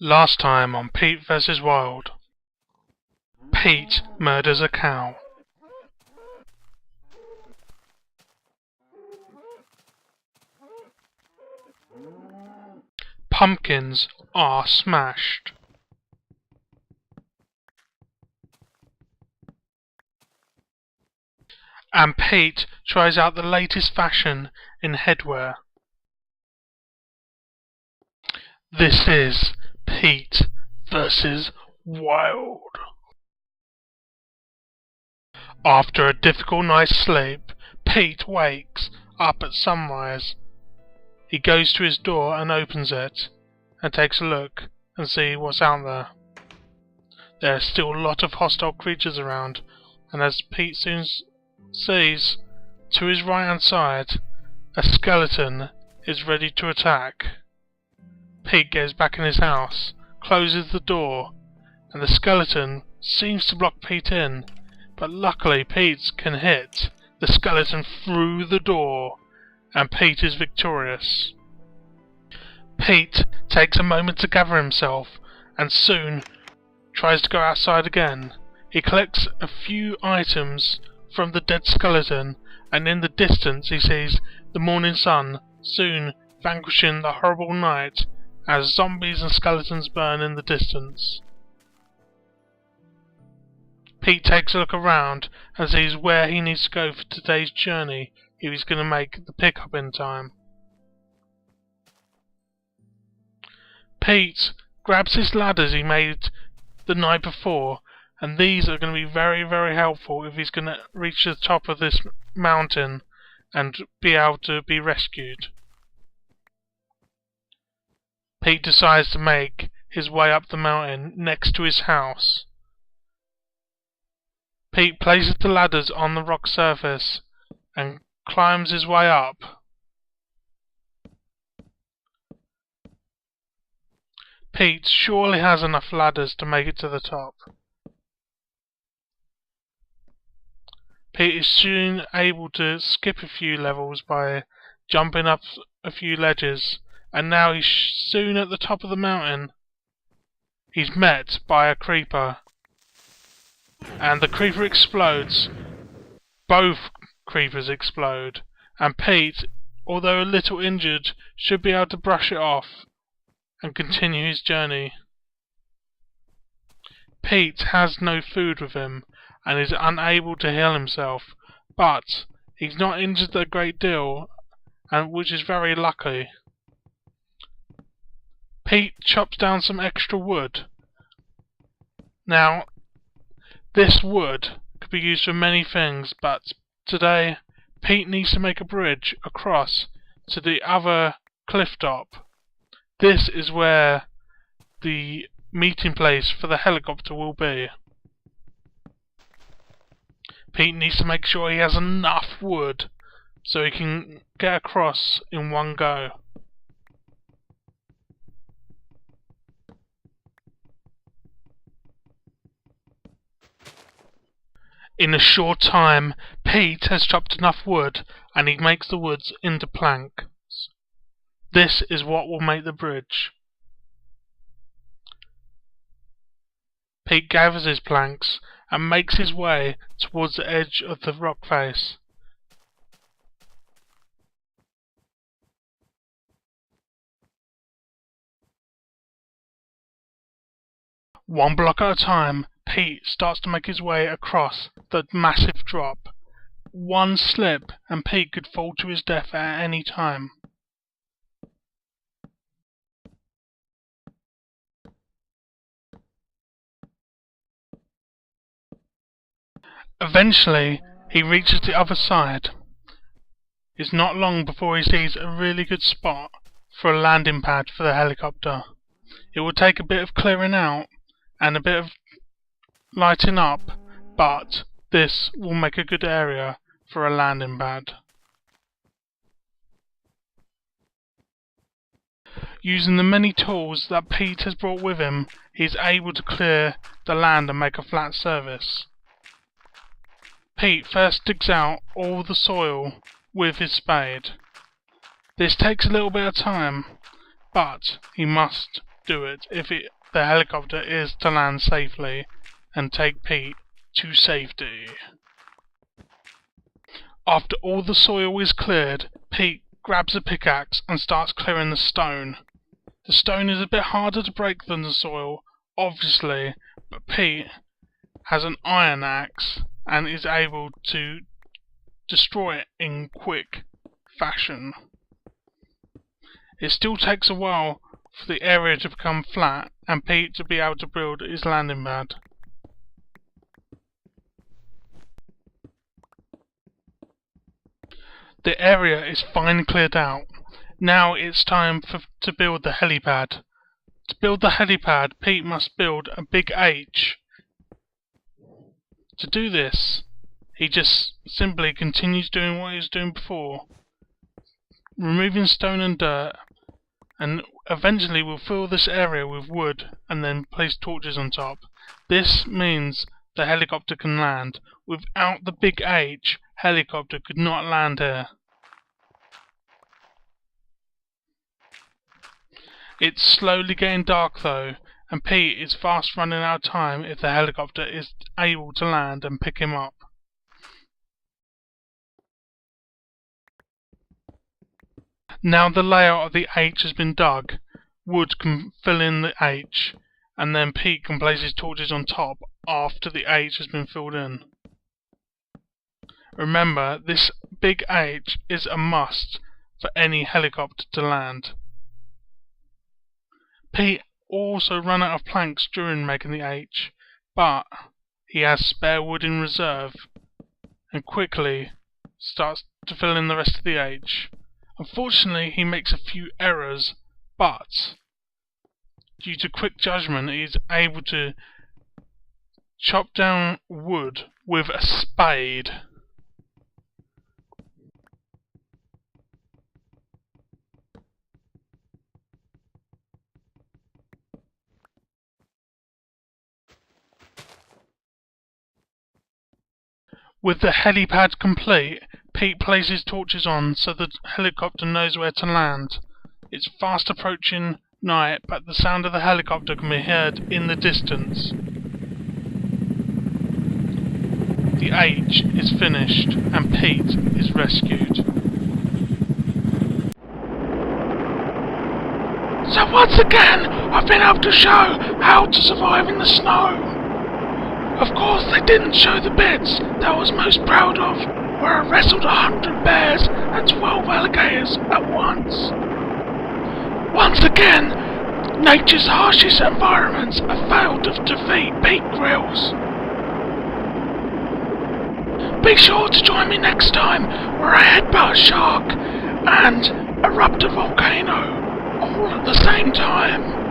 Last time on Pete vs. Wild. Pete murders a cow. Pumpkins are smashed. And Pete tries out the latest fashion in headwear. This is Pete vs. Wild. After a difficult night's sleep, Pete wakes up at sunrise. He goes to his door and opens it, and takes a look and sees what's out there. There are still a lot of hostile creatures around, and as Pete soon sees, to his right hand side, a skeleton is ready to attack. Pete goes back in his house, closes the door, and the skeleton seems to block Pete in, but luckily Pete can hit the skeleton through the door, and Pete is victorious. Pete takes a moment to gather himself, and soon tries to go outside again. He collects a few items from the dead skeleton, and in the distance he sees the morning sun, soon vanquishing the horrible night as zombies and skeletons burn in the distance. Pete takes a look around and sees where he needs to go for today's journey if he's going to make the pickup in time. Pete grabs his ladders he made the night before, and these are going to be very, very helpful if he's going to reach the top of this mountain and be able to be rescued. Pete decides to make his way up the mountain next to his house. Pete places the ladders on the rock surface and climbs his way up. Pete surely has enough ladders to make it to the top. Pete is soon able to skip a few levels by jumping up a few ledges, and now he's soon at the top of the mountain. He's met by a creeper, and the creeper explodes. Both creepers explode, and Pete, although a little injured, should be able to brush it off and continue his journey. Pete has no food with him and is unable to heal himself, but he's not injured a great deal, and which is very lucky. Pete chops down some extra wood. Now, this wood could be used for many things, but today Pete needs to make a bridge across to the other cliff top. This is where the meeting place for the helicopter will be. Pete needs to make sure he has enough wood so he can get across in one go. In a short time, Pete has chopped enough wood, and he makes the woods into planks. This is what will make the bridge. Pete gathers his planks and makes his way towards the edge of the rock face. One block at a time, Pete starts to make his way across the massive drop. One slip and Pete could fall to his death at any time. Eventually, he reaches the other side. It's not long before he sees a really good spot for a landing pad for the helicopter. It will take a bit of clearing out and a bit of lighting up, but this will make a good area for a landing pad. Using the many tools that Pete has brought with him, he is able to clear the land and make a flat surface. Pete first digs out all the soil with his spade. This takes a little bit of time, but he must do it if the helicopter is to land safely and take Pete to safety. After all the soil is cleared, Pete grabs a pickaxe and starts clearing the stone. The stone is a bit harder to break than the soil, obviously, but Pete has an iron axe and is able to destroy it in quick fashion. It still takes a while for the area to become flat and Pete to be able to build his landing pad. The area is finally cleared out. Now it's time to build the helipad. To build the helipad, Pete must build a big H. To do this, he just simply continues doing what he was doing before, removing stone and dirt, and eventually will fill this area with wood and then place torches on top. This means the helicopter can land. Without the big H, helicopter could not land here. It's slowly getting dark though, and Pete is fast running out of time if the helicopter is able to land and pick him up. Now the layout of the H has been dug, wood can fill in the H, and then Pete can place his torches on top after the H has been filled in. Remember, this big H is a must for any helicopter to land. Pete also ran out of planks during making the H, but he has spare wood in reserve and quickly starts to fill in the rest of the H. Unfortunately, he makes a few errors, but due to quick judgment, he is able to chop down wood with a spade. With the helipad complete, Pete places torches on so the helicopter knows where to land. It's fast approaching night, but the sound of the helicopter can be heard in the distance. The H is finished and Pete is rescued. So once again, I've been able to show how to survive in the snow. Of course, they didn't show the bits that I was most proud of, where I wrestled 100 bears and 12 alligators at once. Once again, nature's harshest environments have failed to defeat Pete Grylls. Be sure to join me next time, where I headbutt a shark and erupt a volcano, all at the same time.